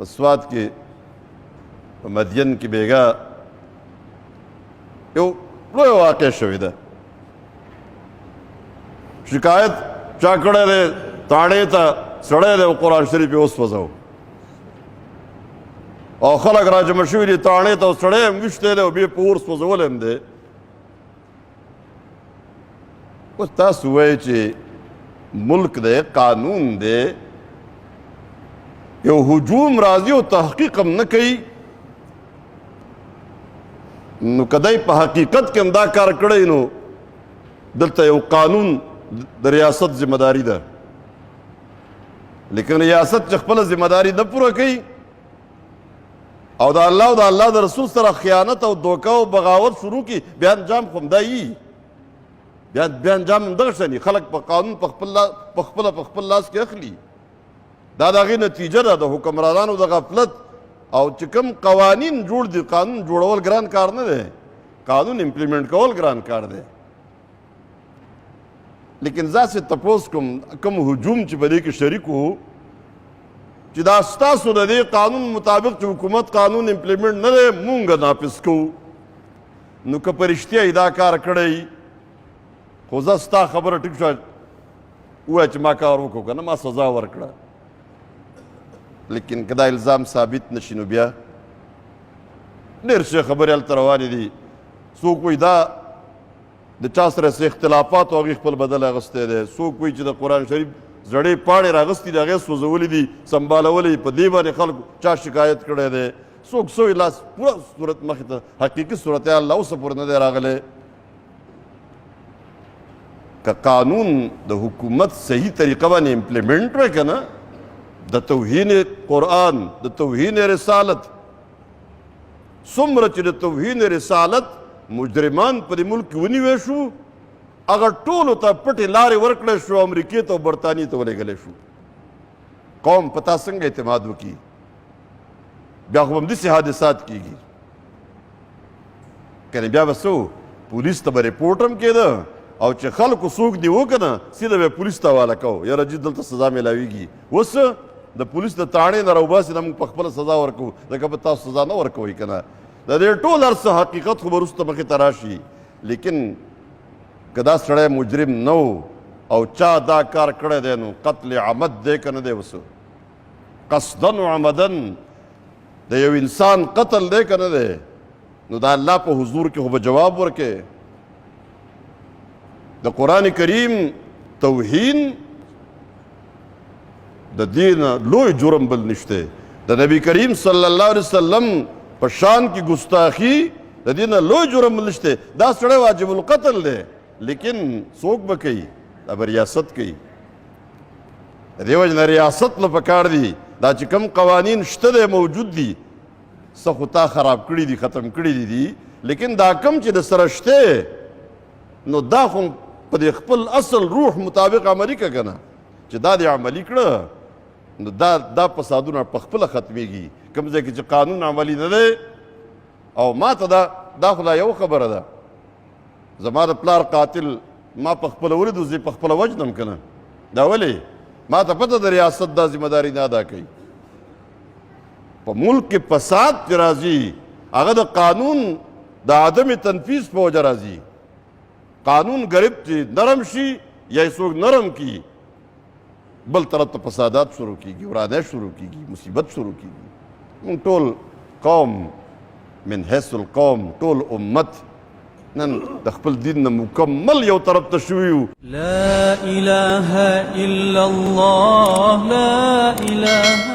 سوات کې په مدین کې بیګا یو لوی واقع شوې ده. شکایت چا کړی دی تاڼې ته سړی دی قرآن شریف یې وسوځو او خلک راجمع شوي دي تاڼې ته سړی هم ویشتی دی او بیا په اور سوځولی هم دی. اوس تاسو وایئ چې ملک دی قانون دی یو هجوم راځي او تحقیق هم نه کوي نو که دی په حقیقت کې هم دا کار کړی نو دلته یو قانون د ریاست ذمه داري ده. لیکن ریاست چې خپله ذمه داري نه پوره کوي او د الله او د الله د رسول سره خیانت او دوکه او بغاوت شروع کړي بیا انجام خو همدا یي. بیا انجام هم دغه شان خلک په قانون په خپل لاس کې اخلي. دا د هغې نتیجه ده د حکمرانانو د غفلت او چې کوم قوانین جوړ دي. قانون جوړول ګران کار نه دی، قانون امپلیمنٹ کول ګران کار دی. لیکن زه سې تپوس کوم کوم هجوم چې په دې کې شریک وو چې دا ستاسو د دې قانون مطابق چې حکومت قانون امپلیمنٹ نه دی مونږ نافظ کوو نو که په رښتیا یې دا کار کړی خو زه ستا خبره ټیک شوه ووایه چې ما کار وکړو که نه ما سزا ورکړه. لیکن که دا الزام ثابت نشي نو بیا ډېر څه خبرې هلته روانې دي. څوک وایي دا د چا سره څه اختلافات او هغې خپل بدل اخیستی دی. څوک وایي چې د قرآن شریف زړې پاڼې راغستې دي هغې سوځولي دي سنبالولې په دې باندې خلکو چا شکایت کړی دی. څوک څه وایي لاس پوره صورت مخې ته حقیقي صورتحال لا اوسه پورې نه دی راغلی. که قانون د حکومت صحیح طریقه باندې امپلیمنٹ وی که نه د توهین قرآن د توهین رسالت څومره چې د توهین رسالت مجرمان په دې ملک کې ونیوی شو هغه ټولو ته پټې لارې ورکړی شو امریکې ته او برطانیې ته ولېږلی شو. قوم په تا څنګه اعتماد وکړي؟ بیا خو به همداسې حادثات کېږي کنه بیا به څه پولیس ته به رپورټ هم کېده او چې خلکو څوک دي وکړه نه سیده به پولیس ته حواله کوو یاره جي دلته سزا میلاویږي. اوس د پولیس د تاڼې نه راوباسي نه موږ په خپله سزا ورکوو ځکه به تاسو سزا نه ورکوئ که نه. د دې ټول هر څه حقیقت خو به وروسته مخې ته راشي. لیکن که دا سړی مجرم نه و او چا دا کار کړی دی نو قتل عمد دی که نه دی اوس قصدا و عمدن د یو انسان قتل دی که نه دی نو د الله په حضور کې خو به جواب ورکې. د قرآن کریم توهین د دې نه لوی جرم بل نشته. د نبی کریم صلی الله علیه وسلم په شان کې ګستاخي د دې نه لوی جرم بل نشته. دا سړی واجب القتل دی لیکن څوک به کوي؟ دا به ریاست کوي. د دې وجې نه ریاست له پکار دي دا چې کوم قوانین شته دی موجود دي څه خو تا خراب کړي دي ختم کړي دي لیکن دا کم چې د سره شته نو دا خو په دې خپل اصل روح مطابق عملي که که نه چې دا دې عملي کړه نو دا فسادونه په خپله ختمیږي. کوم ځای کې چې قانون عملي نه دی او ما ته دا خو دا یو خبره ده زما د پلار قاتل ما په خپله ولیدو زه په خپله وجنم که نه. دا ولې ما ته پته د ریاست دا ذمه داري نه ادا کوي. په ملک کې فساد چې راځي هغه د قانون د عدم تنفیذ په وجه راځي. قانون غریب چې نرم شي یا یې څوک نرم کړي بل طرف ته فسادات شروع کېږي ورانۍ شروع کېږي مصیبت شروع کېږي. موږ ټول قوم من حیث القوم ټول امت نن د خپل دین نه مکمل یو طرف ته شوي یو. لا اله الا الله لا اله